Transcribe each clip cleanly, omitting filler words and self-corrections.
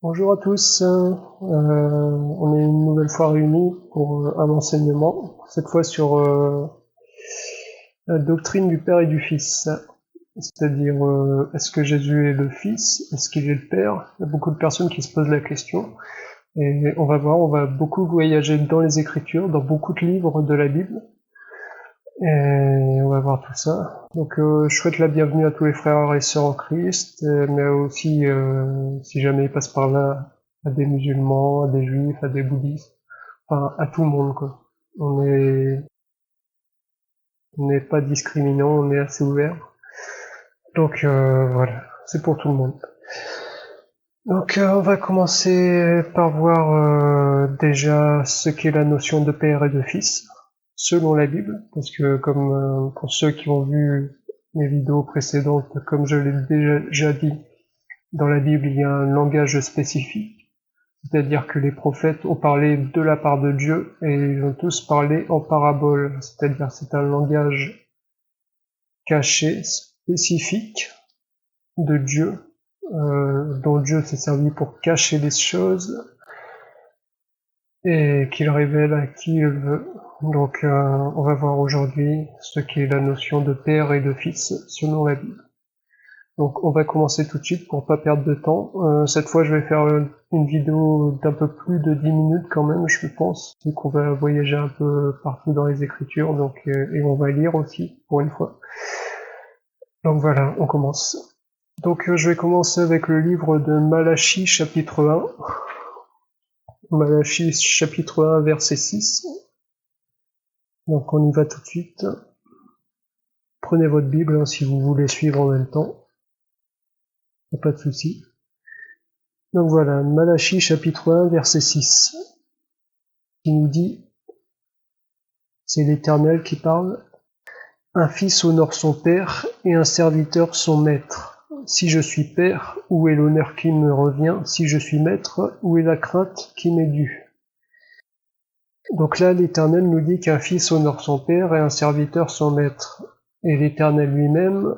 Bonjour à tous, on est une nouvelle fois réunis pour un enseignement, cette fois sur la doctrine du Père et du Fils, c'est-à-dire est-ce que Jésus est le Fils, est-ce qu'il est le Père? Il y a beaucoup de personnes qui se posent la question, et on va voir, on va beaucoup voyager dans les Écritures, dans beaucoup de livres de la Bible, et on va voir tout ça. Donc je souhaite la bienvenue à tous les frères et sœurs en Christ, mais aussi, si jamais ils passent par là, à des musulmans, à des juifs, à des bouddhistes, enfin à tout le monde quoi. On n'est pas discriminant, on est assez ouvert. Donc voilà, c'est pour tout le monde. Donc on va commencer par voir déjà ce qu'est la notion de père et de fils, selon la Bible, parce que comme pour ceux qui ont vu mes vidéos précédentes, comme je l'ai déjà dit, dans la Bible il y a un langage spécifique, c'est-à-dire que les prophètes ont parlé de la part de Dieu et ils ont tous parlé en parabole, c'est-à-dire c'est un langage caché, spécifique de Dieu, dont Dieu s'est servi pour cacher les choses et qu'il révèle à qui il veut. Donc on va voir aujourd'hui ce qu'est la notion de père et de fils selon la Bible. Donc on va commencer tout de suite pour pas perdre de temps. Cette fois je vais faire une vidéo d'un peu plus de 10 minutes quand même, je pense, vu qu'on va voyager un peu partout dans les Écritures, donc et on va lire aussi pour une fois. Donc voilà, on commence. Donc je vais commencer avec le livre de Malachie chapitre 1. Malachie chapitre 1 verset 6. Donc on y va tout de suite. Prenez votre Bible si vous voulez suivre en même temps. Pas de souci. Donc voilà, Malachie chapitre 1 verset 6. Qui nous dit, c'est l'Éternel qui parle, un fils honore son père et un serviteur son maître. Si je suis père, où est l'honneur qui me revient? Si je suis maître, où est la crainte qui m'est due? Donc là, l'Éternel nous dit qu'un fils honore son père et un serviteur son maître. Et l'Éternel lui-même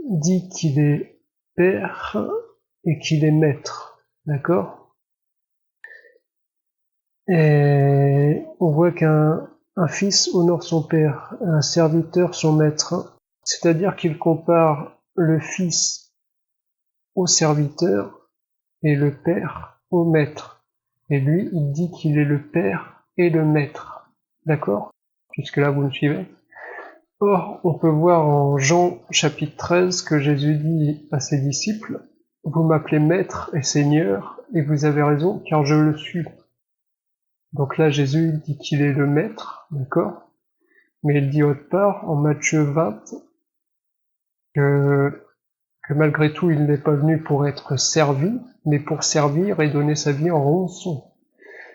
dit qu'il est père et qu'il est maître. D'accord? Et on voit qu'un fils honore son père, un serviteur son maître. C'est-à-dire qu'il compare le fils au serviteur et le père au maître. Et lui, il dit qu'il est le père et le maître. D'accord? Jusque-là, vous me suivez? Or, on peut voir en Jean chapitre 13 que Jésus dit à ses disciples, « Vous m'appelez maître et seigneur, et vous avez raison, car je le suis. » Donc là, Jésus dit qu'il est le maître, d'accord? Mais il dit autre part, en Matthieu 20, que malgré tout, il n'est pas venu pour être servi, mais pour servir et donner sa vie en rançon.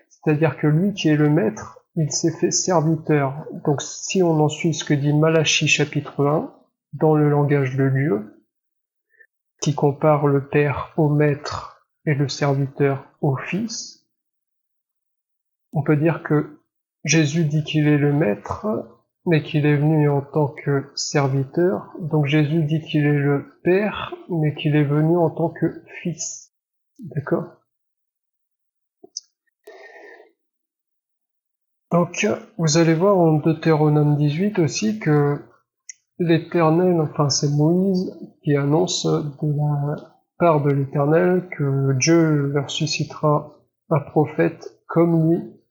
C'est-à-dire que lui qui est le maître, il s'est fait serviteur. Donc si on en suit ce que dit Malachie chapitre 1, dans le langage de Dieu, qui compare le père au maître et le serviteur au fils, on peut dire que Jésus dit qu'il est le maître, mais qu'il est venu en tant que serviteur. Donc Jésus dit qu'il est le père, mais qu'il est venu en tant que fils. D'accord? Donc vous allez voir en Deutéronome 18 aussi que l'Éternel, enfin c'est Moïse qui annonce de la part de l'Éternel que Dieu leur suscitera un prophète comme lui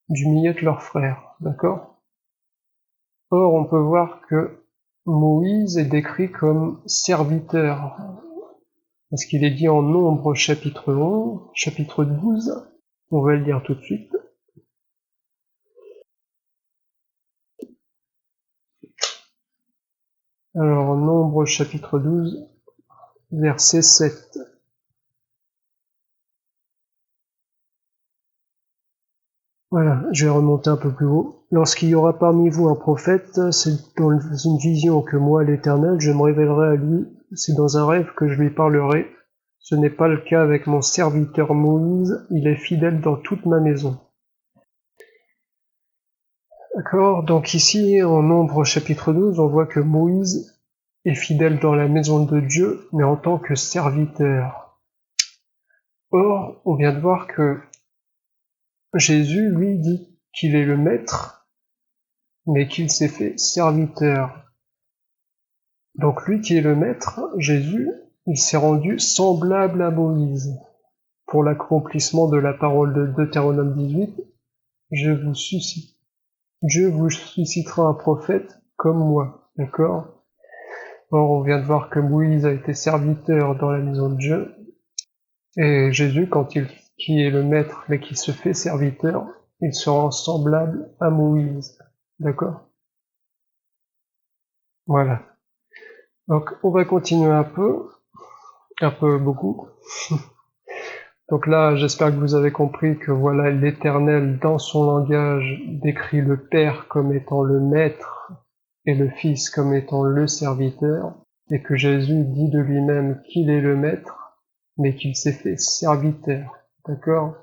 du milieu de leurs frères, d'accord? Or on peut voir que Moïse est décrit comme serviteur, parce qu'il est dit en Nombre chapitre 11, chapitre 12, on va le lire tout de suite. Alors Nombre chapitre 12, verset 7. Voilà, je vais remonter un peu plus haut. Lorsqu'il y aura parmi vous un prophète, c'est dans une vision que moi, l'Éternel, je me révélerai à lui, c'est dans un rêve que je lui parlerai. Ce n'est pas le cas avec mon serviteur Moïse, il est fidèle dans toute ma maison. D'accord, donc ici, en Nombre chapitre 12, on voit que Moïse et fidèle dans la maison de Dieu, mais en tant que serviteur. Or, on vient de voir que Jésus, lui, dit qu'il est le maître, mais qu'il s'est fait serviteur. Donc lui qui est le maître, Jésus, il s'est rendu semblable à Moïse. Pour l'accomplissement de la parole de Deutéronome 18, Dieu vous suscitera un prophète comme moi, d'accord? Or, on vient de voir que Moïse a été serviteur dans la maison de Dieu, et Jésus, qui est le maître, mais qui se fait serviteur, il se rend semblable à Moïse, d'accord? Voilà. Donc, on va continuer un peu beaucoup. Donc là, j'espère que vous avez compris que voilà, l'Éternel, dans son langage, décrit le Père comme étant le maître et le Fils comme étant le serviteur, et que Jésus dit de lui-même qu'il est le maître, mais qu'il s'est fait serviteur. D'accord?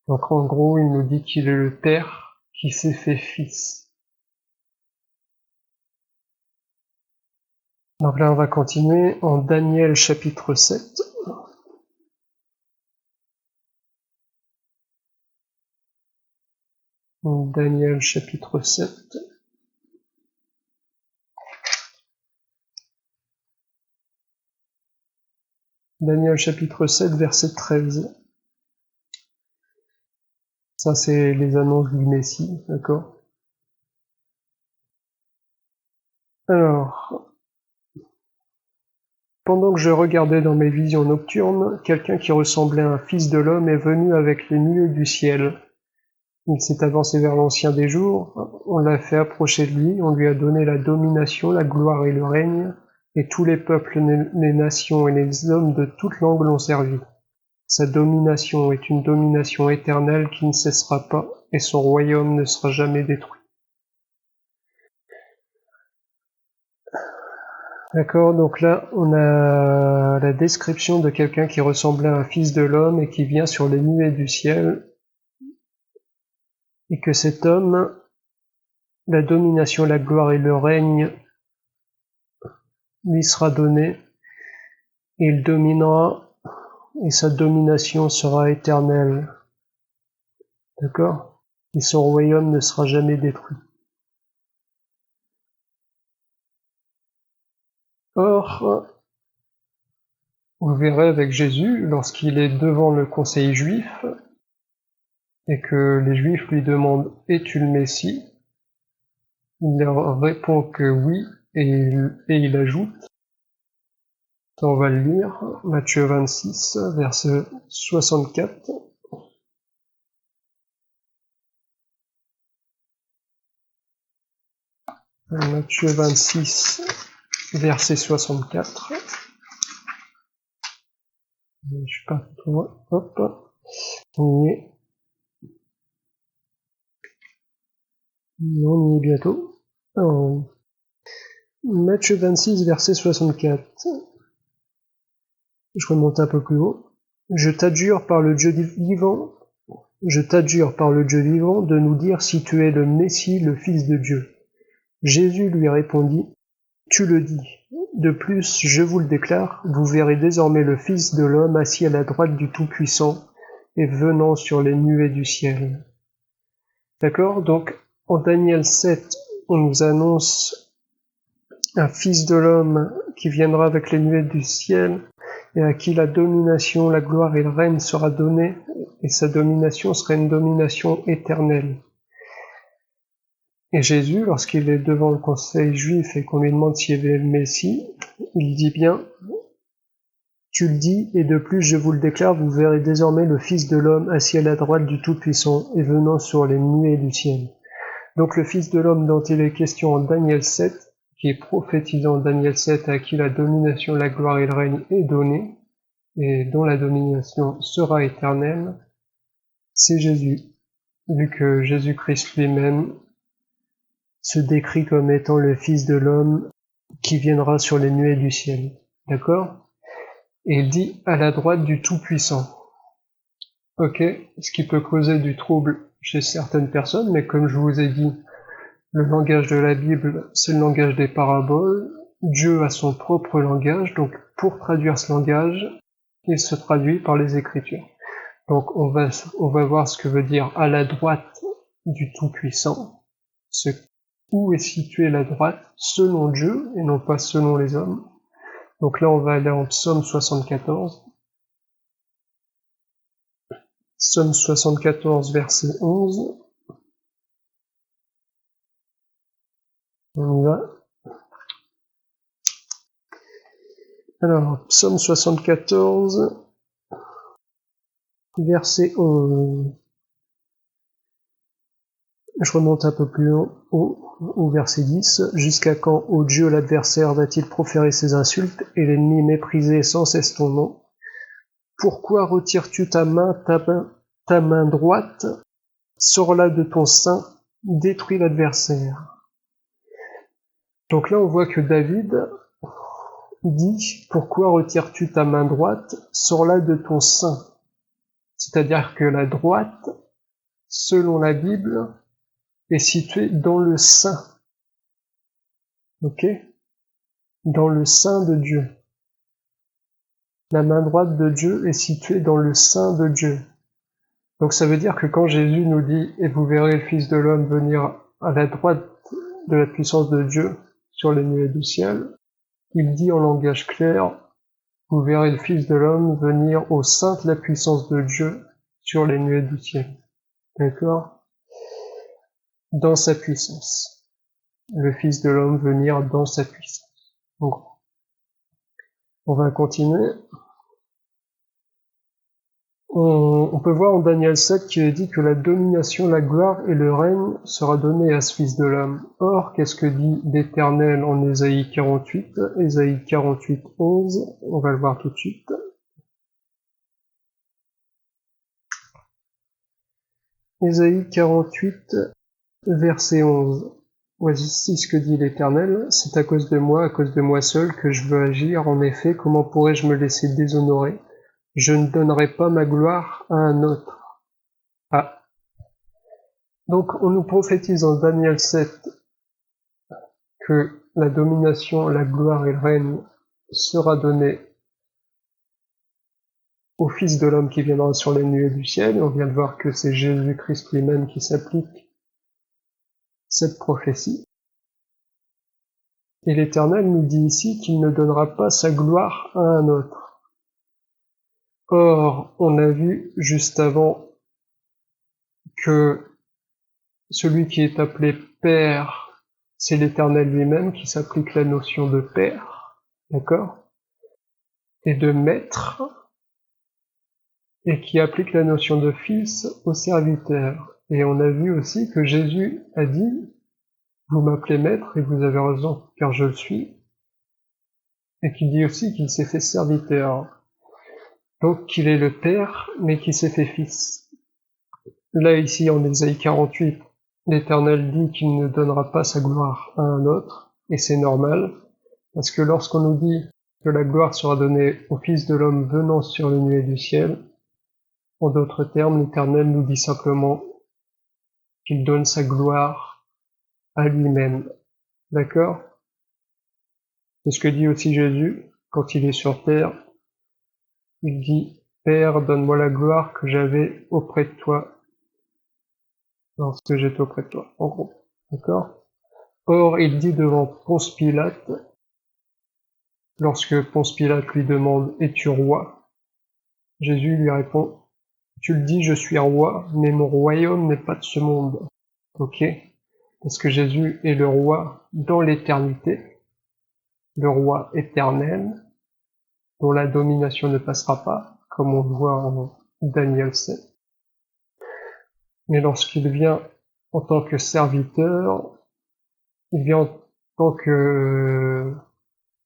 Donc en gros, il nous dit qu'il est le Père qui s'est fait Fils. Donc là, on va continuer en Daniel chapitre 7. Daniel chapitre 7. Daniel chapitre 7, verset 13. Ça, c'est les annonces du Messie, d'accord? Alors, pendant que je regardais dans mes visions nocturnes, quelqu'un qui ressemblait à un fils de l'homme est venu avec les nuées du ciel. Il s'est avancé vers l'Ancien des jours, on l'a fait approcher de lui, on lui a donné la domination, la gloire et le règne, et tous les peuples, les nations et les hommes de toute langue l'ont servi. Sa domination est une domination éternelle qui ne cessera pas, et son royaume ne sera jamais détruit. D'accord, donc là, on a la description de quelqu'un qui ressemblait à un fils de l'homme et qui vient sur les nuées du ciel, et que cet homme, la domination, la gloire et le règne lui sera donné, et il dominera, et sa domination sera éternelle. D'accord? Et son royaume ne sera jamais détruit. Or, vous verrez avec Jésus, lorsqu'il est devant le conseil juif, et que les Juifs lui demandent « Es-tu le Messie ?» Il leur répond que oui, et il ajoute, on va le lire, Matthieu 26, verset 64. Matthieu 26, verset 64. Je suis pas trop loin, hop, on y est. On y est bientôt. Alors, Matthieu 26, verset 64. Je remonte un peu plus haut. Je t'adjure par le Dieu vivant de nous dire si tu es le Messie, le Fils de Dieu. Jésus lui répondit, tu le dis. De plus, je vous le déclare, vous verrez désormais le Fils de l'homme assis à la droite du Tout-Puissant et venant sur les nuées du ciel. D'accord? Donc, en Daniel 7, on nous annonce un Fils de l'homme qui viendra avec les nuées du ciel et à qui la domination, la gloire et le règne sera donné, et sa domination sera une domination éternelle. Et Jésus, lorsqu'il est devant le conseil juif et qu'on lui demande s'il est le Messie, il dit bien, tu le dis, et de plus je vous le déclare, vous verrez désormais le Fils de l'homme assis à la droite du Tout-Puissant et venant sur les nuées du ciel. Donc le Fils de l'homme dont il est question en Daniel 7, qui est prophétisé en Daniel 7, à qui la domination, la gloire et le règne est donnée, et dont la domination sera éternelle, c'est Jésus, vu que Jésus-Christ lui-même se décrit comme étant le Fils de l'homme qui viendra sur les nuées du ciel. D'accord? Et il dit à la droite du Tout-Puissant. Ok, ce qui peut causer du trouble chez certaines personnes, mais comme je vous ai dit, le langage de la Bible, c'est le langage des paraboles, Dieu a son propre langage, donc pour traduire ce langage, il se traduit par les Écritures. Donc on va voir ce que veut dire à la droite du Tout-Puissant, où est située la droite selon Dieu et non pas selon les hommes. Donc là on va aller en Psaume 74. Psaume 74, verset 11. On y va. Alors, Psaume 74, verset 11. Je remonte un peu plus haut, au verset 10. Jusqu'à quand, ô Dieu, l'adversaire va-t-il proférer ses insultes et l'ennemi mépriser sans cesse ton nom? Pourquoi retires-tu ta main droite? Sors-la de ton sein, détruis l'adversaire. Donc là, on voit que David dit, pourquoi retires-tu ta main droite? Sors-la de ton sein. C'est-à-dire que la droite, selon la Bible, est située dans le sein. Ok? Dans le sein de Dieu. La main droite de Dieu est située dans le sein de Dieu. Donc ça veut dire que quand Jésus nous dit « Et vous verrez le Fils de l'homme venir à la droite de la puissance de Dieu sur les nuées du ciel », il dit en langage clair « Vous verrez le Fils de l'homme venir au sein de la puissance de Dieu sur les nuées du ciel. » D'accord? Dans sa puissance. Le Fils de l'homme venir dans sa puissance. Donc, on va continuer. On peut voir en Daniel 7 qu'il est dit que la domination, la gloire et le règne sera donné à ce Fils de l'homme. Or, qu'est-ce que dit l'Éternel en Ésaïe 48? Ésaïe 48, 11. On va le voir tout de suite. Ésaïe 48, verset 11. Voici ce que dit l'Éternel. C'est à cause de moi seul, que je veux agir. En effet, comment pourrais-je me laisser déshonorer? Je ne donnerai pas ma gloire à un autre. Ah. Donc, on nous prophétise en Daniel 7 que la domination, la gloire et le règne sera donnée au Fils de l'homme qui viendra sur les nuées du ciel. Et on vient de voir que c'est Jésus-Christ lui-même qui s'applique cette prophétie. Et l'Éternel nous dit ici qu'il ne donnera pas sa gloire à un autre. Or, on a vu juste avant que celui qui est appelé Père, c'est l'Éternel lui-même qui s'applique la notion de Père, d'accord? Et de Maître, et qui applique la notion de Fils au serviteur. Et on a vu aussi que Jésus a dit, vous m'appelez Maître, et vous avez raison, car je le suis, et qui dit aussi qu'il s'est fait serviteur. Donc qu'il est le Père, mais qui s'est fait Fils. Là, ici, en Ésaïe 48, l'Éternel dit qu'il ne donnera pas sa gloire à un autre, et c'est normal, parce que lorsqu'on nous dit que la gloire sera donnée au Fils de l'homme venant sur les nuées du ciel, en d'autres termes, l'Éternel nous dit simplement qu'il donne sa gloire à lui-même. D'accord? C'est ce que dit aussi Jésus quand il est sur terre. Il dit, Père, donne-moi la gloire que j'avais auprès de toi, lorsque j'étais auprès de toi, en gros. D'accord? Or, il dit devant Ponce Pilate, lorsque Ponce Pilate lui demande, es-tu roi? Jésus lui répond, tu le dis, je suis roi, mais mon royaume n'est pas de ce monde. Ok? Parce que Jésus est le roi dans l'éternité, le roi éternel, dont la domination ne passera pas, comme on le voit en Daniel 7. Mais lorsqu'il vient en tant que serviteur, il vient en tant que,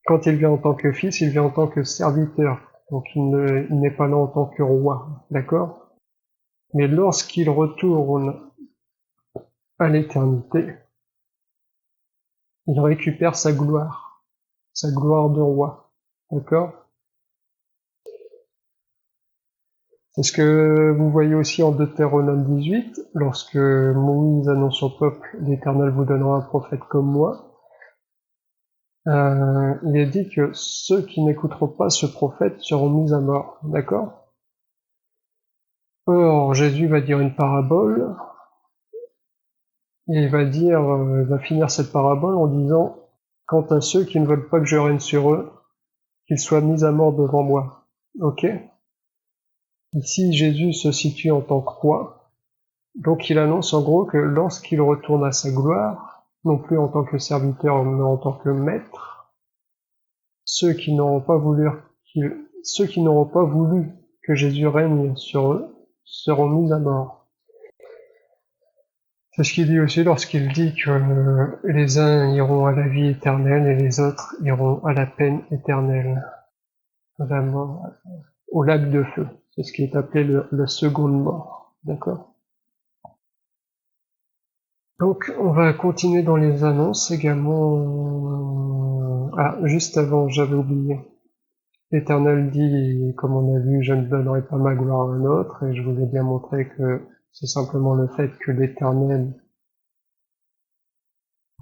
quand il vient en tant que fils, il vient en tant que serviteur. Donc il n'est pas là en tant que roi, d'accord? Mais lorsqu'il retourne à l'éternité, il récupère sa gloire de roi, d'accord? C'est ce que vous voyez aussi en Deutéronome 18, lorsque Moïse annonce au peuple, l'Éternel vous donnera un prophète comme moi. il est dit que ceux qui n'écouteront pas ce prophète seront mis à mort, d'accord? Or, Jésus va dire une parabole, et il va finir cette parabole en disant, quant à ceux qui ne veulent pas que je règne sur eux, qu'ils soient mis à mort devant moi. Ok? Ici, Jésus se situe en tant que roi, donc il annonce en gros que lorsqu'il retourne à sa gloire, non plus en tant que serviteur, mais en tant que maître, ceux qui n'auront pas voulu que Jésus règne sur eux seront mis à mort. C'est ce qu'il dit aussi lorsqu'il dit que les uns iront à la vie éternelle et les autres iront à la peine éternelle, à la mort, au lac de feu. C'est ce qui est appelé la seconde mort. D'accord? Donc, on va continuer dans les annonces également. Ah, juste avant, j'avais oublié. L'Éternel dit, comme on a vu, je ne donnerai pas ma gloire à un autre, et je vous ai bien montré que c'est simplement le fait que l'Éternel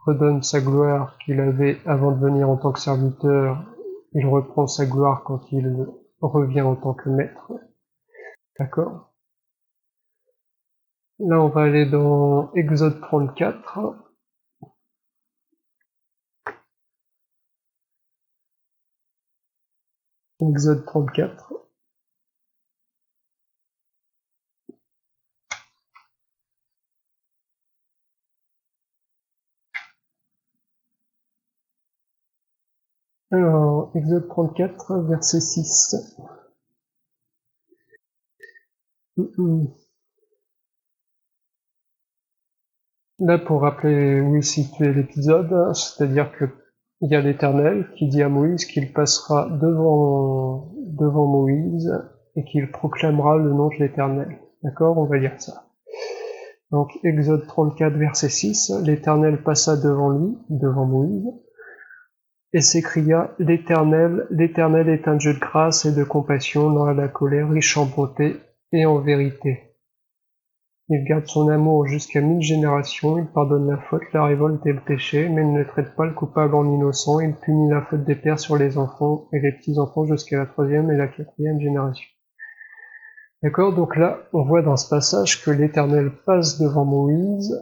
redonne sa gloire qu'il avait avant de venir en tant que serviteur, il reprend sa gloire quand il revient en tant que maître. D'accord? Là, on va aller dans Exode 34. Exode 34. Alors, Exode 34, verset 6. Là, pour rappeler où est situé l'épisode, c'est-à-dire que il y a l'Éternel qui dit à Moïse qu'il passera devant Moïse et qu'il proclamera le nom de l'Éternel. D'accord? On va lire ça. Donc, Exode 34, verset 6, l'Éternel passa devant lui, devant Moïse, et s'écria, l'Éternel est un Dieu de grâce et de compassion, lent à la colère, riche en bonté et en vérité. Il garde son amour jusqu'à 1000 générations, il pardonne la faute, la révolte et le péché, mais il ne traite pas le coupable en innocent, il punit la faute des pères sur les enfants et les petits-enfants jusqu'à la 3e et la 4e génération. D'accord? Donc là, on voit dans ce passage que l'Éternel passe devant Moïse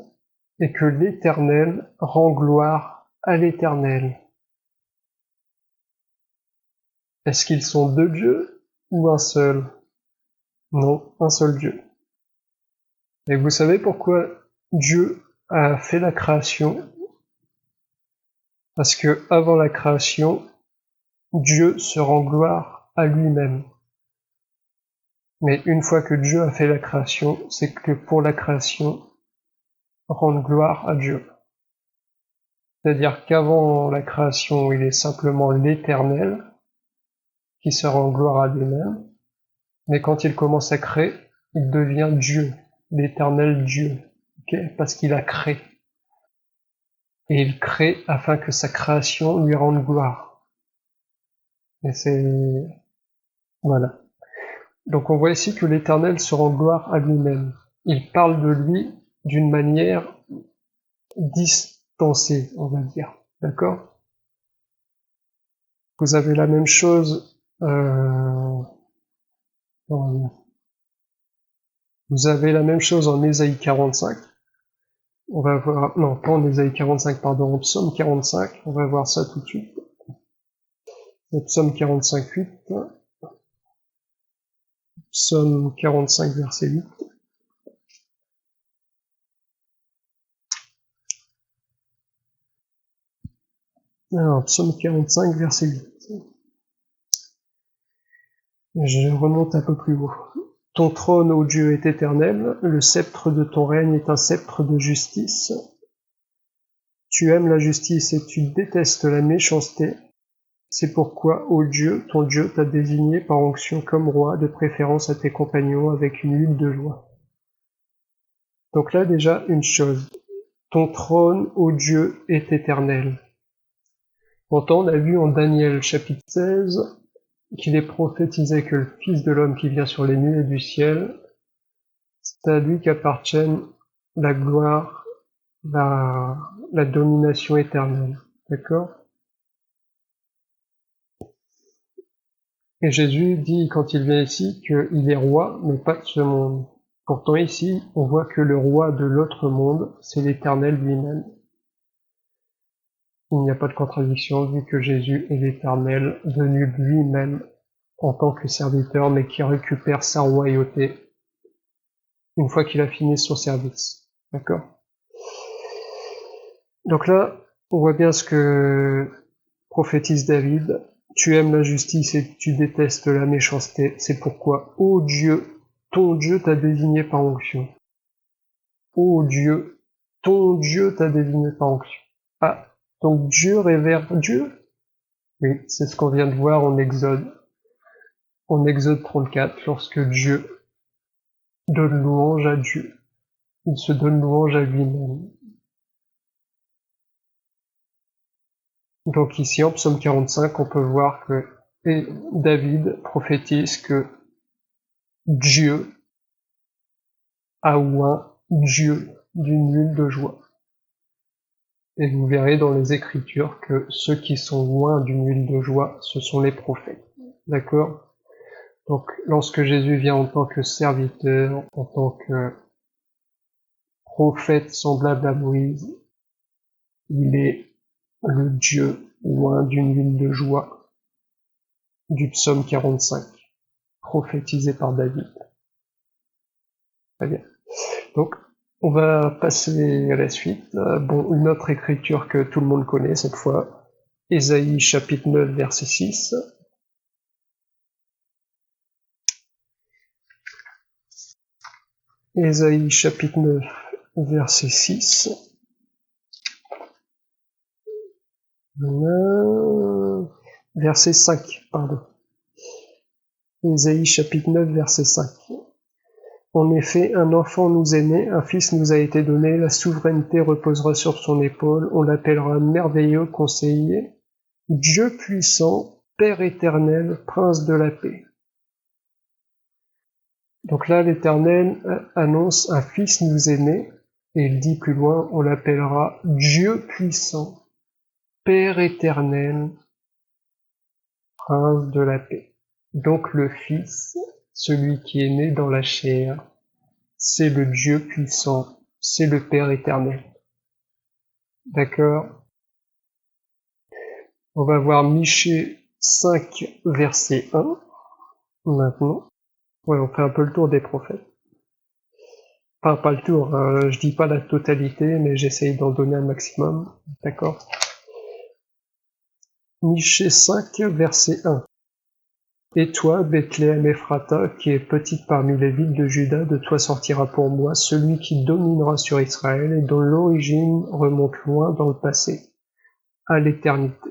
et que l'Éternel rend gloire à l'Éternel. Est-ce qu'ils sont deux dieux ou un seul? Non, un seul Dieu. Et vous savez pourquoi Dieu a fait la création? Parce que avant la création, Dieu se rend gloire à lui-même. Mais une fois que Dieu a fait la création, c'est que pour la création, rendre gloire à Dieu. C'est-à-dire qu'avant la création, il est simplement l'Éternel qui se rend gloire à lui-même. Mais quand il commence à créer, il devient Dieu, l'Éternel Dieu, okay? Parce qu'il a créé. Et il crée afin que sa création lui rende gloire. Et c'est... Voilà. Donc on voit ici que l'Éternel se rend gloire à lui-même. Il parle de lui d'une manière distancée, on va dire. D'accord? Vous avez la même chose... Vous avez la même chose en Ésaïe 45. On va voir... Non, pas en Ésaïe 45, pardon, en Psaume 45. On va voir ça tout de suite. C'est Psaume 45, 8. Psaume 45, verset 8. Alors, Psaume 45, verset 8. Je remonte un peu plus haut. Ton trône, ô Dieu, est éternel, le sceptre de ton règne est un sceptre de justice. Tu aimes la justice et tu détestes la méchanceté. C'est pourquoi, ô Dieu, ton Dieu t'a désigné par onction comme roi, de préférence à tes compagnons, avec une lutte de joie. Donc là, déjà, une chose. Ton trône, ô Dieu, est éternel. Pourtant, on a vu en Daniel chapitre 16 qu'il est prophétisé que le Fils de l'homme qui vient sur les nuées du ciel, c'est à lui qu'appartiennent la gloire, la domination éternelle. D'accord? Et Jésus dit, quand il vient ici, qu'il est roi, mais pas de ce monde. Pourtant ici, on voit que le roi de l'autre monde, c'est l'Éternel lui-même. Il n'y a pas de contradiction, vu que Jésus est l'Éternel, venu lui-même en tant que serviteur, mais qui récupère sa royauté une fois qu'il a fini son service. D'accord? Donc là, on voit bien ce que prophétise David. Tu aimes la justice et tu détestes la méchanceté. C'est pourquoi, ô Dieu, ton Dieu t'a désigné par onction. Ô Dieu, ton Dieu t'a désigné par onction. Ah, donc Dieu révère Dieu? Oui, c'est ce qu'on vient de voir en Exode. En Exode 34, lorsque Dieu donne louange à Dieu. Il se donne louange à lui-même. Donc ici, en psaume 45, on peut voir que David prophétise que Dieu a oint Dieu d'une huile de joie. Et vous verrez dans les Écritures que ceux qui sont oints d'une huile de joie, ce sont les prophètes. D'accord? Donc, lorsque Jésus vient en tant que serviteur, en tant que prophète semblable à Moïse, il est le Dieu oint d'une huile de joie du psaume 45, prophétisé par David. Très bien. Donc, on va passer à la suite. Bon, une autre écriture que tout le monde connaît cette fois, Ésaïe chapitre 9, verset 6. Ésaïe chapitre 9, verset 6. Verset 5, pardon. Ésaïe chapitre 9, verset 5. En effet, un enfant nous est né, un fils nous a été donné, la souveraineté reposera sur son épaule, on l'appellera merveilleux conseiller, Dieu puissant, Père éternel, Prince de la paix. Donc là, l'Éternel annonce un fils nous est né, et il dit plus loin, on l'appellera Dieu puissant, Père éternel, Prince de la paix. Donc le Fils, celui qui est né dans la chair, c'est le Dieu puissant, c'est le Père éternel. D'accord? On va voir Michée 5, verset 1, maintenant. Ouais, on fait un peu le tour des prophètes. Enfin, pas le tour, je dis pas la totalité, mais j'essaye d'en donner un maximum. D'accord? Michée 5, verset 1. Et toi, Bethléem Ephrata, qui est petite parmi les villes de Juda, de toi sortira pour moi celui qui dominera sur Israël et dont l'origine remonte loin dans le passé, à l'éternité.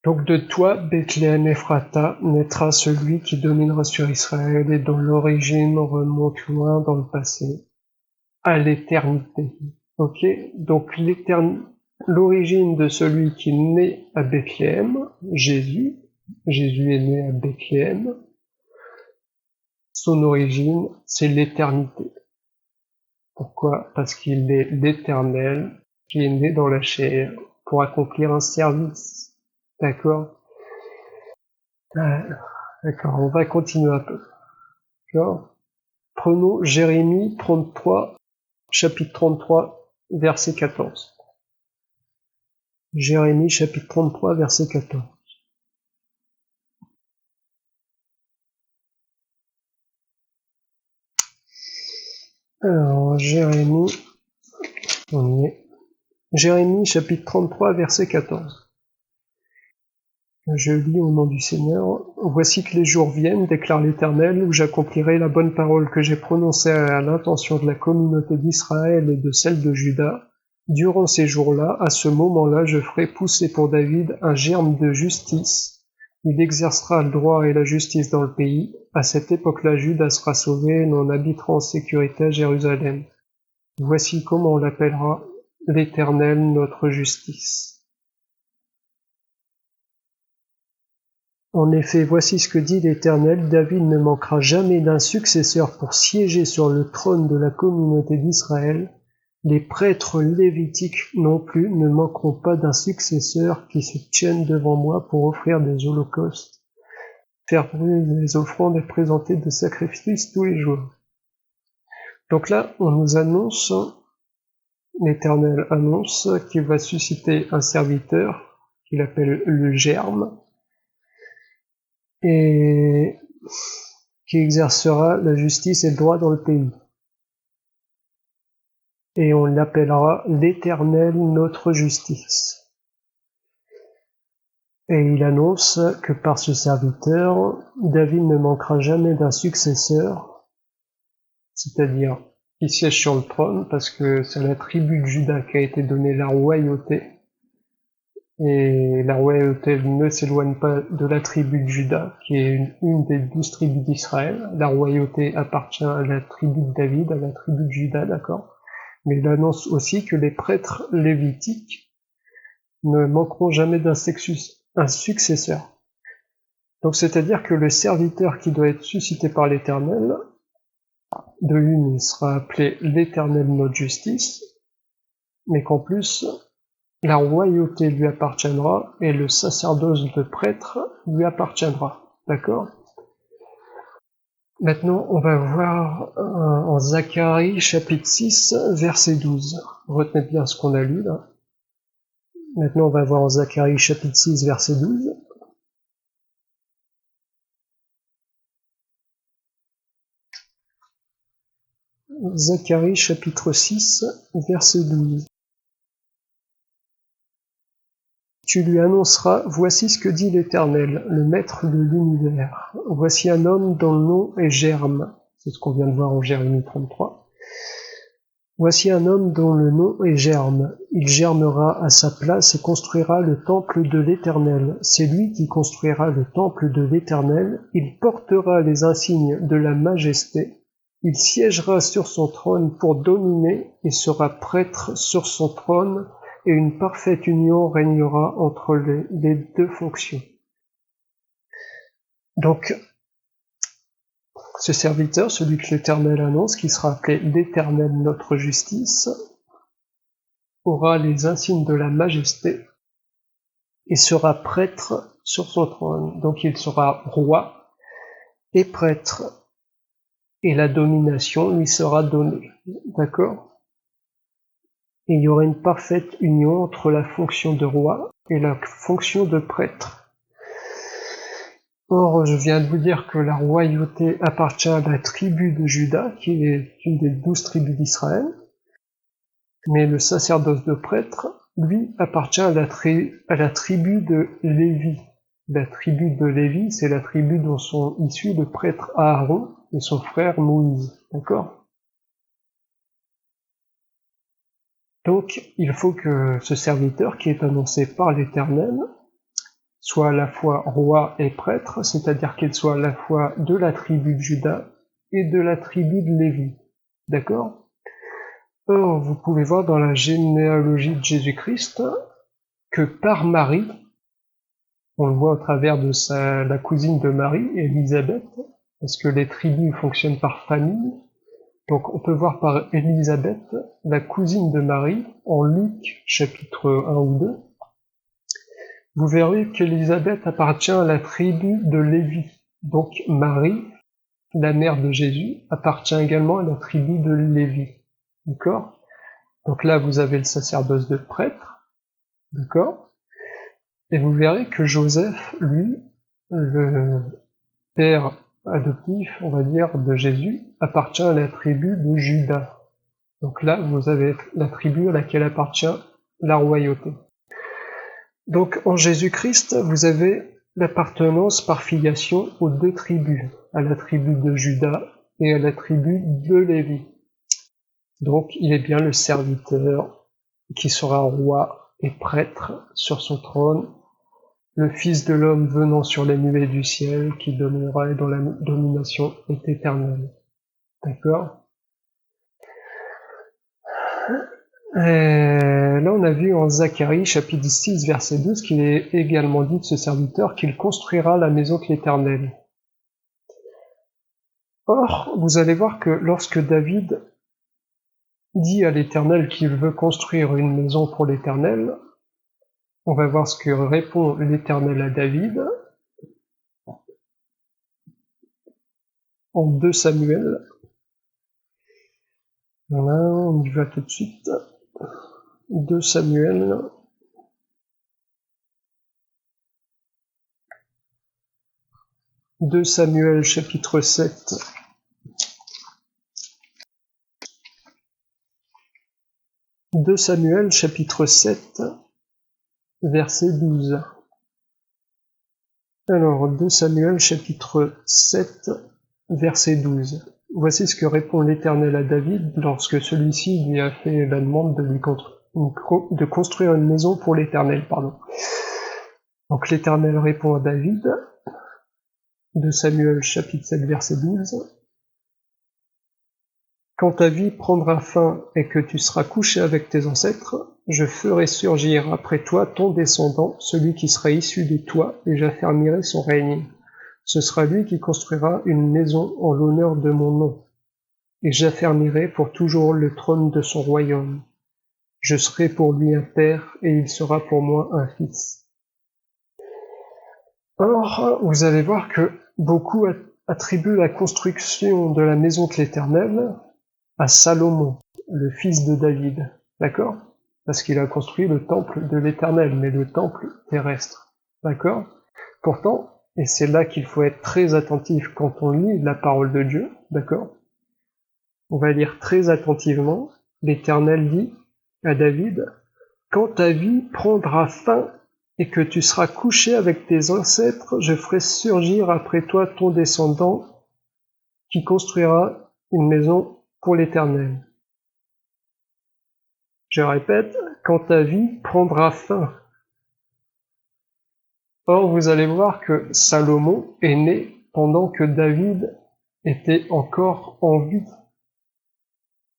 Donc de toi, Bethléem Ephrata, naîtra celui qui dominera sur Israël et dont l'origine remonte loin dans le passé, à l'éternité. Ok? Donc l'origine de celui qui naît à Bethléem, Jésus est né à Bethléem. Son origine, c'est l'éternité. Pourquoi? Parce qu'il est l'Éternel qui est né dans la chair pour accomplir un service. D'accord? D'accord, on va continuer un peu. D'accord? Prenons Jérémie 33, chapitre 33, verset 14. Jérémie chapitre 33, verset 14. Alors, Jérémie chapitre 33, verset 14. Je lis au nom du Seigneur. Voici que les jours viennent, déclare l'Éternel, où j'accomplirai la bonne parole que j'ai prononcée à l'intention de la communauté d'Israël et de celle de Juda. Durant ces jours-là, à ce moment-là, je ferai pousser pour David un germe de justice. Il exercera le droit et la justice dans le pays. À cette époque-là, Juda sera sauvé et l'on habitera en sécurité à Jérusalem. Voici comment on l'appellera l'Éternel, notre justice. En effet, voici ce que dit l'Éternel, David ne manquera jamais d'un successeur pour siéger sur le trône de la communauté d'Israël. Les prêtres lévitiques non plus ne manqueront pas d'un successeur qui se tienne devant moi pour offrir des holocaustes, faire brûler les offrandes et présenter des sacrifices tous les jours. Donc là, on nous annonce, l'Éternel annonce qu'il va susciter un serviteur qu'il appelle le Germe et qui exercera la justice et le droit dans le pays. Et on l'appellera l'Éternel notre justice. Et il annonce que par ce serviteur, David ne manquera jamais d'un successeur, c'est-à-dire qui siège sur le trône, parce que c'est à la tribu de Juda qu'a été donnée la royauté. Et la royauté ne s'éloigne pas de la tribu de Juda, qui est une des 12 tribus d'Israël. La royauté appartient à la tribu de David, à la tribu de Juda, d'accord? Mais il annonce aussi que les prêtres lévitiques ne manqueront jamais d'un successeur. Donc c'est-à-dire que le serviteur qui doit être suscité par l'Éternel, de une, il sera appelé l'Éternel notre justice, mais qu'en plus, la royauté lui appartiendra et le sacerdoce de prêtre lui appartiendra. D'accord? Maintenant, on va voir en Zacharie chapitre 6, verset 12. Retenez bien ce qu'on a lu là. Maintenant, on va voir en Zacharie chapitre 6, verset 12. Zacharie chapitre 6, verset 12. Tu lui annonceras, voici ce que dit l'Éternel, le Maître de l'univers. Voici un homme dont le nom est Germe. C'est ce qu'on vient de voir en Jérémie 33. Voici un homme dont le nom est Germe. Il germera à sa place et construira le temple de l'Éternel. C'est lui qui construira le temple de l'Éternel. Il portera les insignes de la majesté. Il siégera sur son trône pour dominer et sera prêtre sur son trône, et une parfaite union régnera entre les deux fonctions. Donc, ce serviteur, celui que l'Éternel annonce, qui sera appelé l'Éternel notre justice, aura les insignes de la majesté et sera prêtre sur son trône. Donc il sera roi et prêtre, et la domination lui sera donnée. D'accord ? Et il y aura une parfaite union entre la fonction de roi et la fonction de prêtre. Or, je viens de vous dire que la royauté appartient à la tribu de Juda, qui est une des 12 tribus d'Israël, mais le sacerdoce de prêtre, lui, appartient à la tribu de Lévi. La tribu de Lévi, c'est la tribu dont sont issus le prêtre Aaron et son frère Moïse. D'accord ? Donc, il faut que ce serviteur qui est annoncé par l'Éternel soit à la fois roi et prêtre, c'est-à-dire qu'il soit à la fois de la tribu de Juda et de la tribu de Lévi. D'accord ? Or, vous pouvez voir dans la généalogie de Jésus-Christ que par Marie, on le voit au travers de la cousine de Marie, Élisabeth, parce que les tribus fonctionnent par famille. Donc on peut voir par Élisabeth, la cousine de Marie, en Luc chapitre 1 ou 2. Vous verrez qu'Élisabeth appartient à la tribu de Lévi. Donc Marie, la mère de Jésus, appartient également à la tribu de Lévi. D'accord ? Donc là, vous avez le sacerdoce de prêtre. D'accord ? Et vous verrez que Joseph, lui, le père adoptif, on va dire, de Jésus, appartient à la tribu de Juda. Donc là, vous avez la tribu à laquelle appartient la royauté. Donc en Jésus-Christ, vous avez l'appartenance par filiation aux deux tribus, à la tribu de Juda et à la tribu de Lévi. Donc il est bien le serviteur qui sera roi et prêtre sur son trône, le Fils de l'homme venant sur les nuées du ciel, qui dominera et dont la domination est éternelle. D'accord ? Et là, on a vu en Zacharie, chapitre 6, verset 12, qu'il est également dit de ce serviteur qu'il construira la maison de l'Éternel. Or, vous allez voir que lorsque David dit à l'Éternel qu'il veut construire une maison pour l'Éternel. On va voir ce que répond l'Éternel à David en 2 Samuel. Voilà, on y va tout de suite. 2 Samuel. « 2 Samuel chapitre 7. 2 Samuel chapitre 7, verset 12. Alors, 2 Samuel chapitre 7, verset 12. Voici ce que répond l'Éternel à David lorsque celui-ci lui a fait la demande de construire une maison pour l'Éternel. Donc l'Éternel répond à David, 2 Samuel chapitre 7, verset 12. Quand ta vie prendra fin et que tu seras couché avec tes ancêtres, je ferai surgir après toi ton descendant, celui qui sera issu de toi, et j'affermirai son règne. Ce sera lui qui construira une maison en l'honneur de mon nom, et j'affermirai pour toujours le trône de son royaume. Je serai pour lui un père, et il sera pour moi un fils. Or, vous allez voir que beaucoup attribuent la construction de la maison de l'Éternel à Salomon, le fils de David, d'accord? Parce qu'il a construit le temple de l'Éternel, mais le temple terrestre, d'accord? Pourtant, et c'est là qu'il faut être très attentif quand on lit la parole de Dieu, d'accord? On va lire très attentivement, l'Éternel dit à David, « Quand ta vie prendra fin et que tu seras couché avec tes ancêtres, je ferai surgir après toi ton descendant qui construira une maison pour l'Éternel. » Je répète, quand ta vie prendra fin. Or, vous allez voir que Salomon est né pendant que David était encore en vie.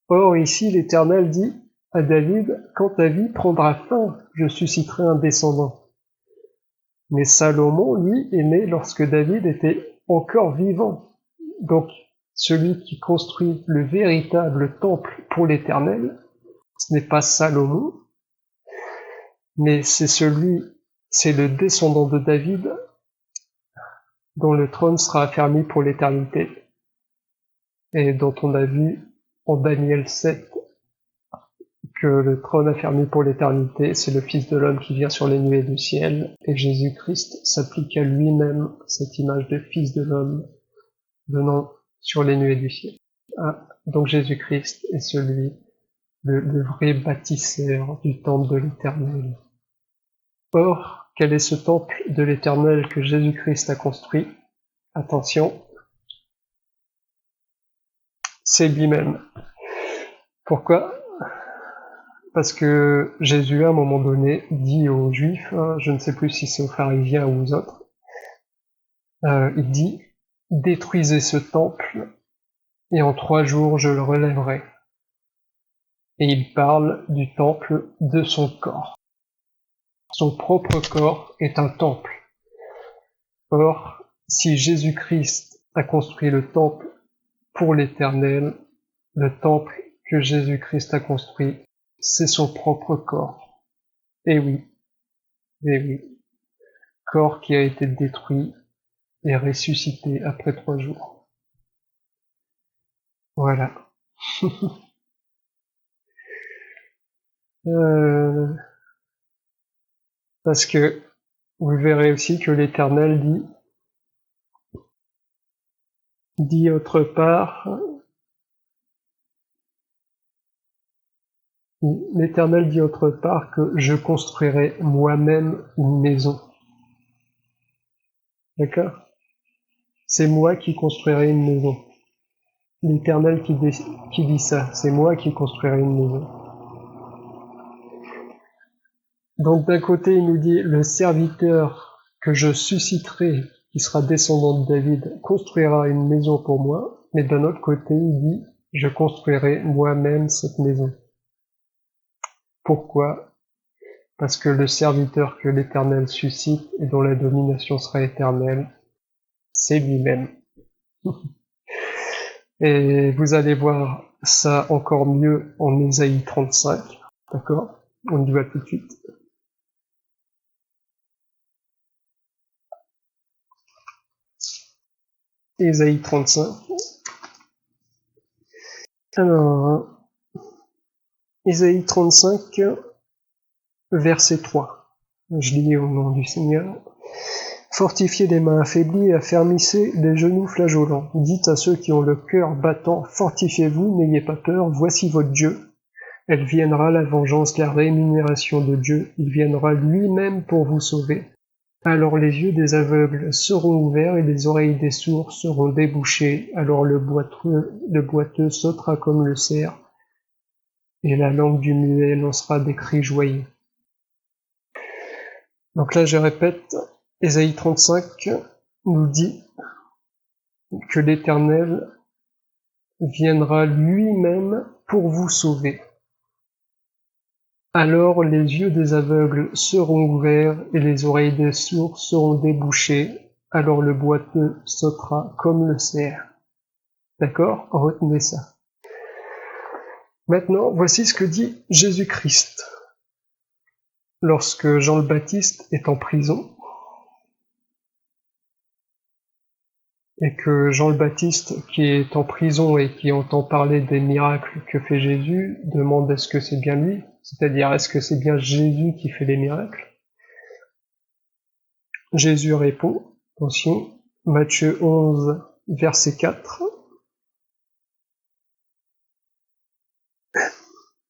Or, ici, l'Éternel dit à David, quand ta vie prendra fin, je susciterai un descendant. Mais Salomon, lui, est né lorsque David était encore vivant. Donc, celui qui construit le véritable temple pour l'Éternel, ce n'est pas Salomon, mais c'est le descendant de David dont le trône sera affermi pour l'éternité, et dont on a vu en Daniel 7 que le trône affermi pour l'éternité, c'est le Fils de l'homme qui vient sur les nuées du ciel, et Jésus-Christ s'applique à lui-même cette image de Fils de l'homme venant sur les nuées du ciel. Donc Jésus-Christ est celui, le vrai bâtisseur du temple de l'Éternel. Or, quel est ce temple de l'Éternel que Jésus-Christ a construit? Attention, c'est lui-même. Pourquoi? Parce que Jésus, à un moment donné, dit aux Juifs, je ne sais plus si c'est aux pharisiens ou aux autres, il dit, détruisez ce temple, et en 3 jours je le relèverai. Et il parle du temple de son corps. Son propre corps est un temple. Or, si Jésus-Christ a construit le temple pour l'Éternel, le temple que Jésus-Christ a construit, c'est son propre corps. Et oui, corps qui a été détruit et ressuscité après 3 jours. Voilà. Parce que vous verrez aussi que l'Éternel dit autre part, l'Éternel dit autre part que je construirai moi-même une maison. D'accord? C'est moi qui construirai une maison. L'Éternel qui dit ça, c'est moi qui construirai une maison. Donc d'un côté, il nous dit, le serviteur que je susciterai, qui sera descendant de David, construira une maison pour moi, mais d'un autre côté, il dit, je construirai moi-même cette maison. Pourquoi? Parce que le serviteur que l'Éternel suscite et dont la domination sera éternelle, c'est lui-même. Et vous allez voir ça encore mieux en Ésaïe 35, d'accord? On y va tout de suite. Ésaïe 35. Alors, Ésaïe 35, verset 3. Je lis au nom du Seigneur. Fortifiez les mains affaiblies et affermissez les genoux flageolants. Dites à ceux qui ont le cœur battant, fortifiez-vous, n'ayez pas peur, voici votre Dieu. Elle viendra la vengeance, la rémunération de Dieu, il viendra lui-même pour vous sauver. Alors les yeux des aveugles seront ouverts et les oreilles des sourds seront débouchées. Alors le boiteux sautera comme le cerf, et la langue du muet lancera des cris joyeux. Donc là, je répète, Ésaïe 35 nous dit que l'Éternel viendra lui-même pour vous sauver. Alors les yeux des aveugles seront ouverts et les oreilles des sourds seront débouchées. Alors le boiteux sautera comme le cerf. D'accord? Retenez ça. Maintenant, voici ce que dit Jésus-Christ. Lorsque Jean le Baptiste est en prison, et que Jean le Baptiste, qui est en prison et qui entend parler des miracles que fait Jésus, demande est-ce que c'est bien lui, c'est-à-dire est-ce que c'est bien Jésus qui fait les miracles. Jésus répond, attention, Matthieu 11, verset 4.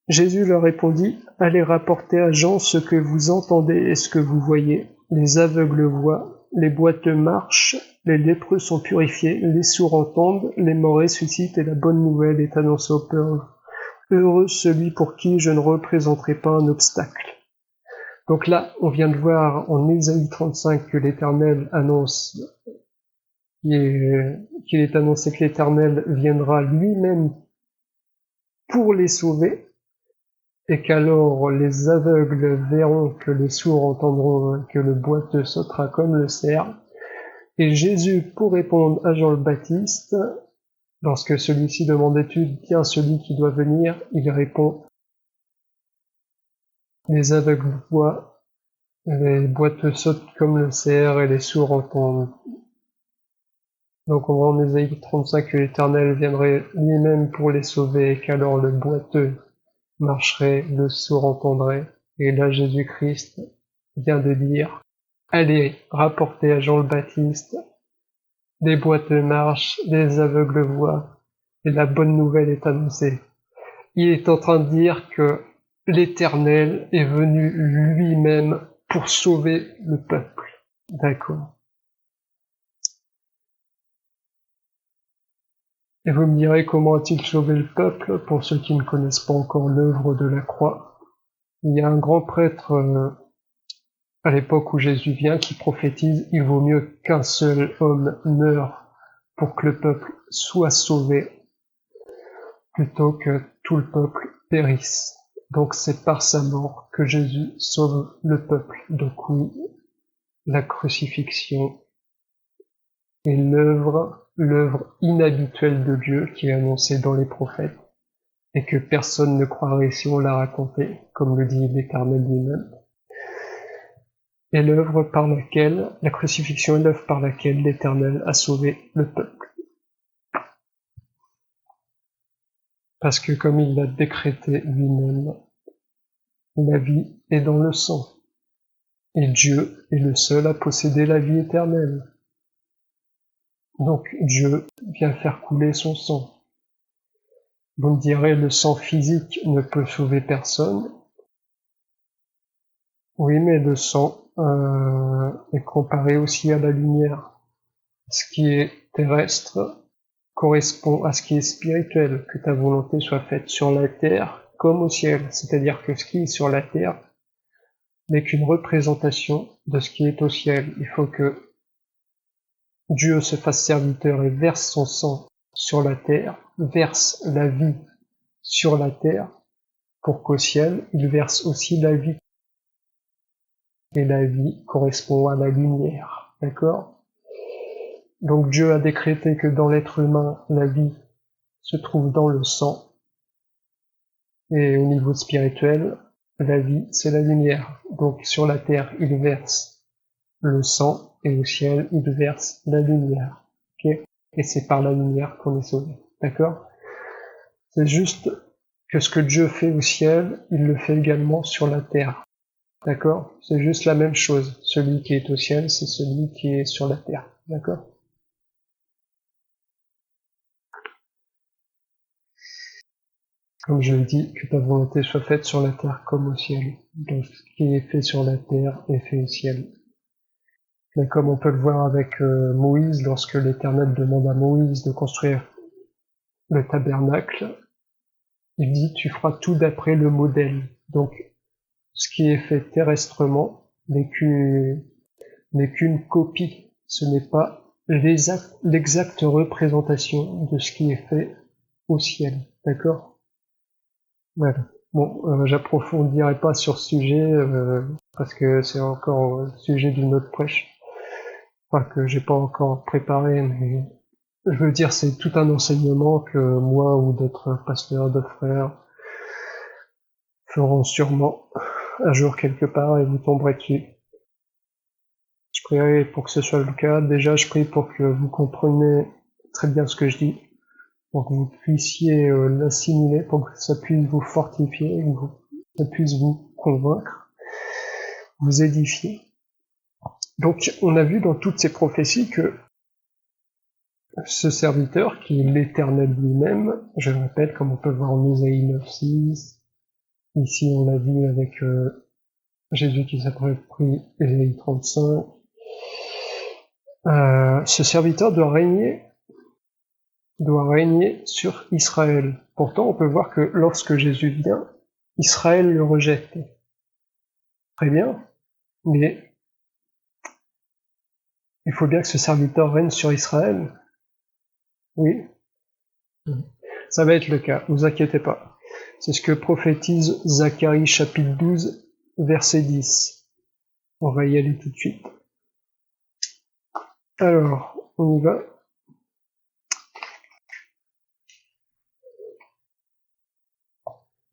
Jésus leur répondit, allez rapporter à Jean ce que vous entendez et ce que vous voyez. Les aveugles voient, les boiteux marchent, les lépreux sont purifiés, les sourds entendent, les morts ressuscitent et la bonne nouvelle est annoncée aux pauvres. Heureux celui pour qui je ne représenterai pas un obstacle. Donc là, on vient de voir en Ésaïe 35 que l'Éternel annonce, qu'il est annoncé que l'Éternel viendra lui-même pour les sauver, et qu'alors les aveugles verront, que les sourds entendront, que le boiteux sautera comme le cerf. Et Jésus, pour répondre à Jean le Baptiste, lorsque celui-ci demande es-tu bien celui qui doit venir, il répond les aveugles voient, les boiteux sautent comme le cerf et les sourds entendent. Donc on voit en Ésaïe 35 que l'Éternel viendrait lui-même pour les sauver et qu'alors le boiteux marcherait, le sourd entendrait. Et là Jésus-Christ vient de dire allez rapporter à Jean le Baptiste, les boiteux marchent, les aveugles voient, et la bonne nouvelle est annoncée. Il est en train de dire que l'Éternel est venu lui-même pour sauver le peuple. D'accord. Et vous me direz comment a-t-il sauvé le peuple, pour ceux qui ne connaissent pas encore l'œuvre de la croix. Il y a un grand prêtre à l'époque où Jésus vient qui prophétise il vaut mieux qu'un seul homme meure pour que le peuple soit sauvé plutôt que tout le peuple périsse. Donc c'est par sa mort que Jésus sauve le peuple. Donc oui, la crucifixion est l'œuvre inhabituelle de Dieu qui est annoncée dans les prophètes et que personne ne croirait si on la racontait, comme le dit l'Éternel lui-même. Et l'œuvre par laquelle, la crucifixion est l'œuvre par laquelle l'Éternel a sauvé le peuple. Parce que comme il l'a décrété lui-même, la vie est dans le sang. Et Dieu est le seul à posséder la vie éternelle. Donc Dieu vient faire couler son sang. Vous me direz, le sang physique ne peut sauver personne. Oui, mais le sang est comparé aussi à la lumière. Ce qui est terrestre correspond à ce qui est spirituel, que ta volonté soit faite sur la terre comme au ciel. C'est-à-dire que ce qui est sur la terre n'est qu'une représentation de ce qui est au ciel. Il faut que Dieu se fasse serviteur et verse son sang sur la terre, verse la vie sur la terre, pour qu'au ciel, il verse aussi la vie. Et la vie correspond à la lumière. D'accord ? Donc Dieu a décrété que dans l'être humain, la vie se trouve dans le sang, Et au niveau spirituel, la vie, c'est la lumière. Donc sur la terre, il verse le sang, et au ciel, il verse la lumière. Okay, et c'est par la lumière qu'on est sauvé. D'accord? C'est juste que ce que Dieu fait au ciel, il le fait également sur la terre. D'accord? C'est juste la même chose. Celui qui est au ciel, c'est celui qui est sur la terre. D'accord? Comme je le dis, que ta volonté soit faite sur la terre comme au ciel. Donc, ce qui est fait sur la terre est fait au ciel. Mais comme on peut le voir avec Moïse, lorsque l'Éternel demande à Moïse de construire le tabernacle, il dit tu feras tout d'après le modèle. Donc, ce qui est fait terrestrement n'est qu'une copie. Ce n'est pas l'exacte représentation de ce qui est fait au ciel. D'accord? Voilà. Bon, j'approfondirai pas sur ce sujet parce que c'est encore le sujet d'une autre prêche. Enfin, que j'ai pas encore préparé, mais je veux dire, c'est tout un enseignement que moi ou d'autres pasteurs, d'autres frères feront sûrement un jour quelque part et vous tomberez dessus. Je prierai pour que ce soit le cas. Déjà, je prie pour que vous compreniez très bien ce que je dis, pour que vous puissiez l'assimiler, pour que ça puisse vous fortifier, que ça puisse vous convaincre, vous édifier. Donc, on a vu dans toutes ces prophéties que ce serviteur, qui est l'Éternel lui-même, je le répète, comme on peut le voir en Isaïe 9:6, ici on l'a vu avec Jésus qui s'approprie Isaïe 35, ce serviteur doit régner sur Israël. Pourtant, on peut voir que lorsque Jésus vient, Israël le rejette. Très bien, mais il faut bien que ce serviteur règne sur Israël. Oui, ça va être le cas, vous inquiétez pas. C'est ce que prophétise Zacharie chapitre 12, verset 10. On va y aller tout de suite. Alors, on y va.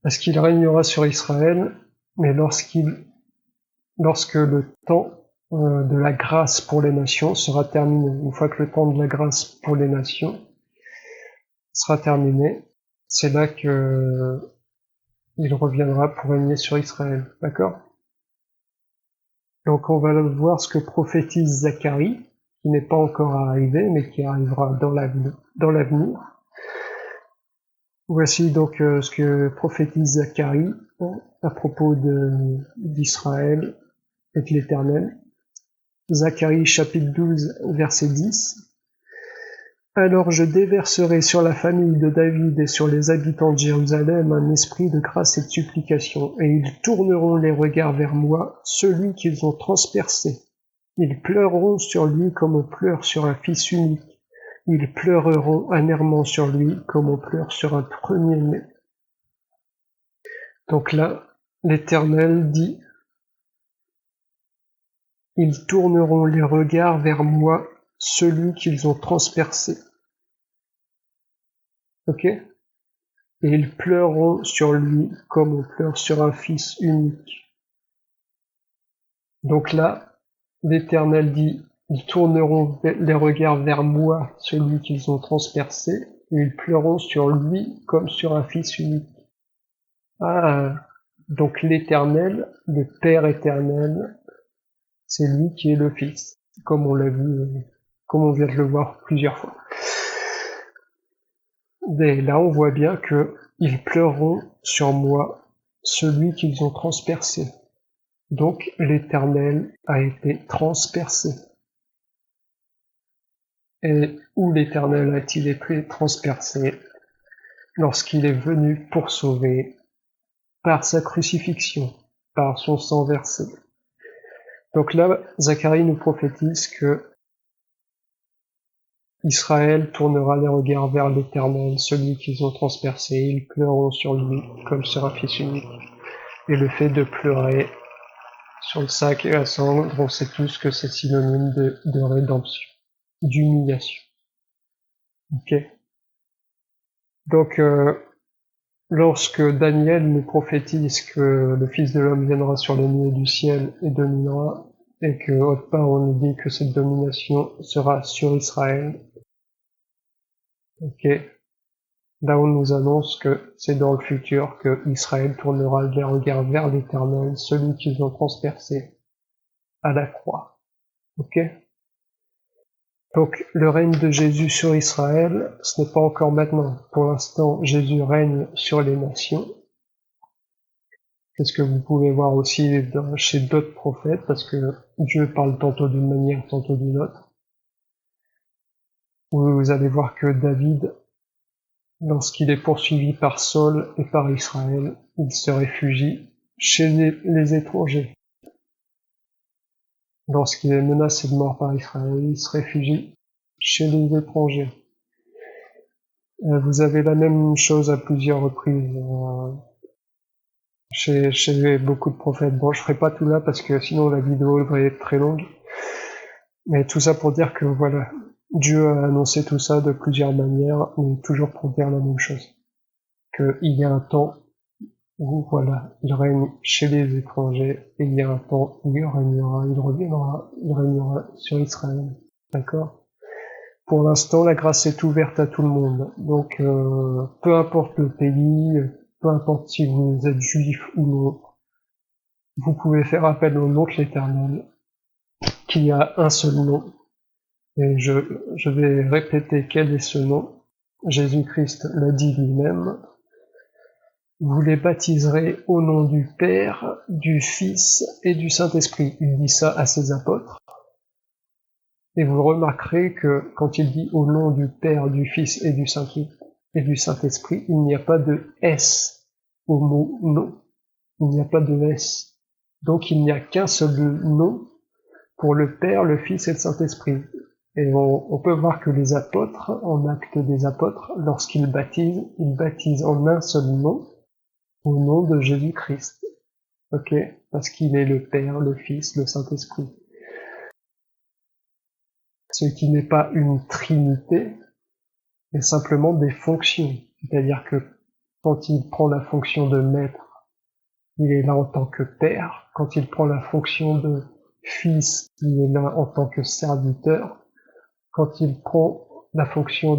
Parce qu'il régnera sur Israël, mais lorsque le temps de la grâce pour les nations sera terminé. Une fois que le temps de la grâce pour les nations sera terminé, c'est là que il reviendra pour régner sur Israël. D'accord? Donc on va voir ce que prophétise Zacharie, qui n'est pas encore arrivé, mais qui arrivera dans l'avenir. Voici donc ce que prophétise Zacharie à propos d'Israël et de l'Éternel. Zacharie chapitre 12, verset 10. Alors je déverserai sur la famille de David et sur les habitants de Jérusalem un esprit de grâce et de supplication, et ils tourneront les regards vers moi, celui qu'ils ont transpercé. Ils pleureront sur lui comme on pleure sur un fils unique. Ils pleureront amèrement sur lui comme on pleure sur un premier-né. Donc là, l'Éternel dit, ils tourneront les regards vers moi, celui qu'ils ont transpercé. Ok? Et ils pleureront sur lui comme on pleure sur un fils unique. Donc là, l'Éternel dit, ils tourneront les regards vers moi, celui qu'ils ont transpercé, et ils pleureront sur lui comme sur un fils unique. Ah, donc l'Éternel, le Père éternel, c'est lui qui est le Fils, comme on l'a vu, comme on vient de le voir plusieurs fois. Et là, on voit bien que ils pleureront sur moi, celui qu'ils ont transpercé. Donc, l'Éternel a été transpercé. Et où l'Éternel a-t-il été transpercé? Lorsqu'il est venu pour sauver, par sa crucifixion, par son sang versé. Donc là, Zacharie nous prophétise que Israël tournera les regards vers l'Éternel, celui qu'ils ont transpercé, ils pleureront sur lui comme sur un fils unique. Et le fait de pleurer sur le sac et la cendre, on sait tous que c'est synonyme de rédemption, d'humiliation. Ok. Donc lorsque Daniel nous prophétise que le Fils de l'homme viendra sur les nuées du ciel et dominera, et que autre part on nous dit que cette domination sera sur Israël, ok, là on nous annonce que c'est dans le futur que Israël tournera les regards vers l'Éternel, celui qu'ils ont transpercé à la croix, ok. Donc le règne de Jésus sur Israël, ce n'est pas encore maintenant. Pour l'instant, Jésus règne sur les nations. C'est ce que vous pouvez voir aussi chez d'autres prophètes, parce que Dieu parle tantôt d'une manière, tantôt d'une autre. Vous allez voir que David, lorsqu'il est poursuivi par Saul et par Israël, il se réfugie chez les étrangers. Lorsqu'il est menacé de mort par Israël, il se réfugie chez les étrangers. Vous avez la même chose à plusieurs reprises chez beaucoup de prophètes. Bon, je ferai pas tout là parce que sinon la vidéo va être très longue. Mais tout ça pour dire que voilà, Dieu a annoncé tout ça de plusieurs manières, mais toujours pour dire la même chose. Qu'il y a un temps où voilà, il règne chez les étrangers, et il y a un temps où il régnera, il reviendra, il régnera sur Israël. D'accord? Pour l'instant, la grâce est ouverte à tout le monde. Donc, peu importe le pays, peu importe si vous êtes juif ou non, vous pouvez faire appel au nom de l'Éternel, qui a un seul nom. Et je vais répéter quel est ce nom. Jésus-Christ l'a dit lui-même. Vous les baptiserez au nom du Père, du Fils et du Saint-Esprit. Il dit ça à ses apôtres. Et vous remarquerez que quand il dit au nom du Père, du Fils et du Saint-Esprit, il n'y a pas de S au mot nom. Il n'y a pas de S. Donc il n'y a qu'un seul nom pour le Père, le Fils et le Saint-Esprit. Et on peut voir que les apôtres, en acte des apôtres, lorsqu'ils baptisent en un seul nom, au nom de Jésus-Christ. Ok? Parce qu'il est le Père, le Fils, le Saint-Esprit. Ce qui n'est pas une trinité, mais simplement des fonctions. C'est-à-dire que quand il prend la fonction de maître, il est là en tant que Père. Quand il prend la fonction de Fils, il est là en tant que serviteur. Quand il prend la fonction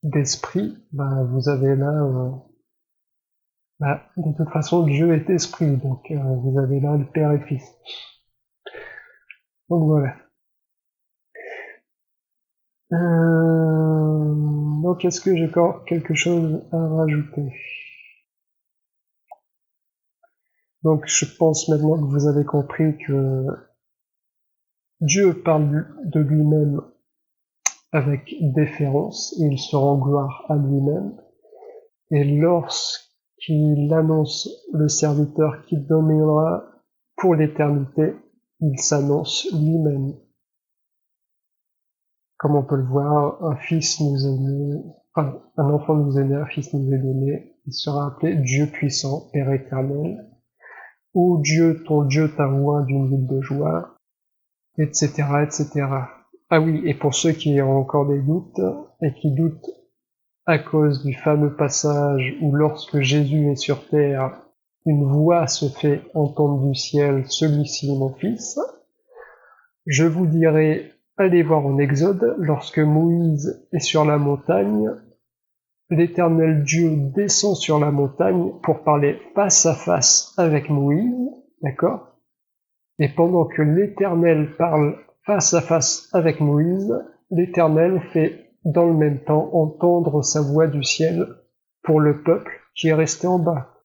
d'esprit, vous avez là, de toute façon, Dieu est esprit, donc vous avez là le Père et le Fils. Donc voilà. Donc est-ce que j'ai encore quelque chose à rajouter? Donc je pense maintenant que vous avez compris que Dieu parle de lui-même avec déférence, et il se rend gloire à lui-même, et lorsqu'il annonce le serviteur qui dominera pour l'éternité, il s'annonce lui-même. Comme on peut le voir, un enfant nous est né, un fils nous est donné, il sera appelé Dieu puissant, Père éternel, ou Dieu, ton Dieu t'a oint d'une ville de joie, etc., etc. Ah oui, et pour ceux qui ont encore des doutes, et qui doutent à cause du fameux passage où lorsque Jésus est sur terre, une voix se fait entendre du ciel, celui-ci est mon fils, je vous dirai, allez voir en Exode, lorsque Moïse est sur la montagne, l'Éternel Dieu descend sur la montagne pour parler face à face avec Moïse, d'accord? Et pendant que l'Éternel parle face à face avec Moïse, l'Éternel fait dans le même temps entendre sa voix du ciel pour le peuple qui est resté en bas.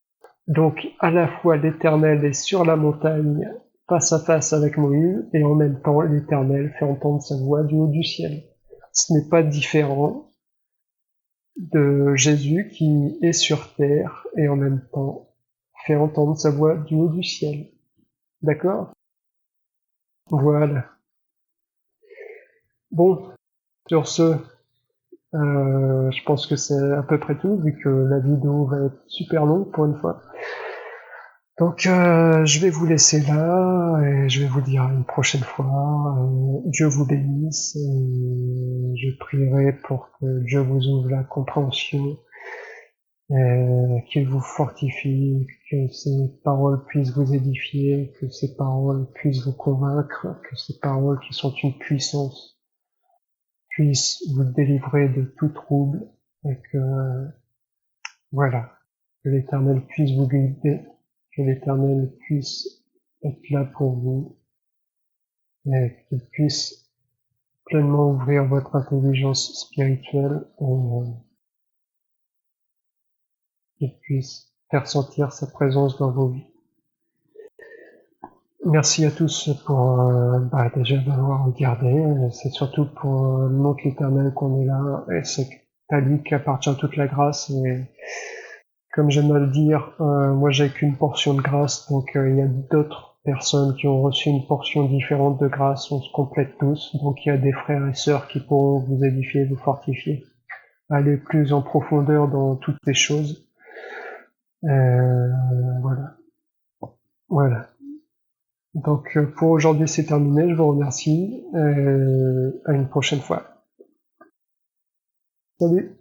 Donc à la fois l'Éternel est sur la montagne face à face avec Moïse, et en même temps l'Éternel fait entendre sa voix du haut du ciel. Ce n'est pas différent de Jésus qui est sur terre et en même temps fait entendre sa voix du haut du ciel. D'accord? Voilà. Bon, sur ce, je pense que c'est à peu près tout, vu que la vidéo va être super longue pour une fois. Donc je vais vous laisser là, et je vais vous dire à une prochaine fois. Dieu vous bénisse, et je prierai pour que Dieu vous ouvre la compréhension qu'il vous fortifie, que ces paroles puissent vous édifier, que ces paroles puissent vous convaincre, que ces paroles qui sont une puissance puissent vous délivrer de tout trouble, et que, voilà, que l'Éternel puisse vous guider, que l'Éternel puisse être là pour vous, et qu'il puisse pleinement ouvrir votre intelligence spirituelle et qu'il puisse faire sentir sa présence dans vos vies. Merci à tous pour déjà d'avoir regardé. C'est surtout pour le nom de l'Éternel qu'on est là, et c'est à lui qu'appartient toute la grâce. Et comme j'aime à le dire, moi j'ai qu'une portion de grâce, donc il y a d'autres personnes qui ont reçu une portion différente de grâce. On se complète tous, donc il y a des frères et sœurs qui pourront vous édifier, vous fortifier, aller plus en profondeur dans toutes ces choses. Voilà. Donc pour aujourd'hui c'est terminé, je vous remercie et à une prochaine fois. Salut!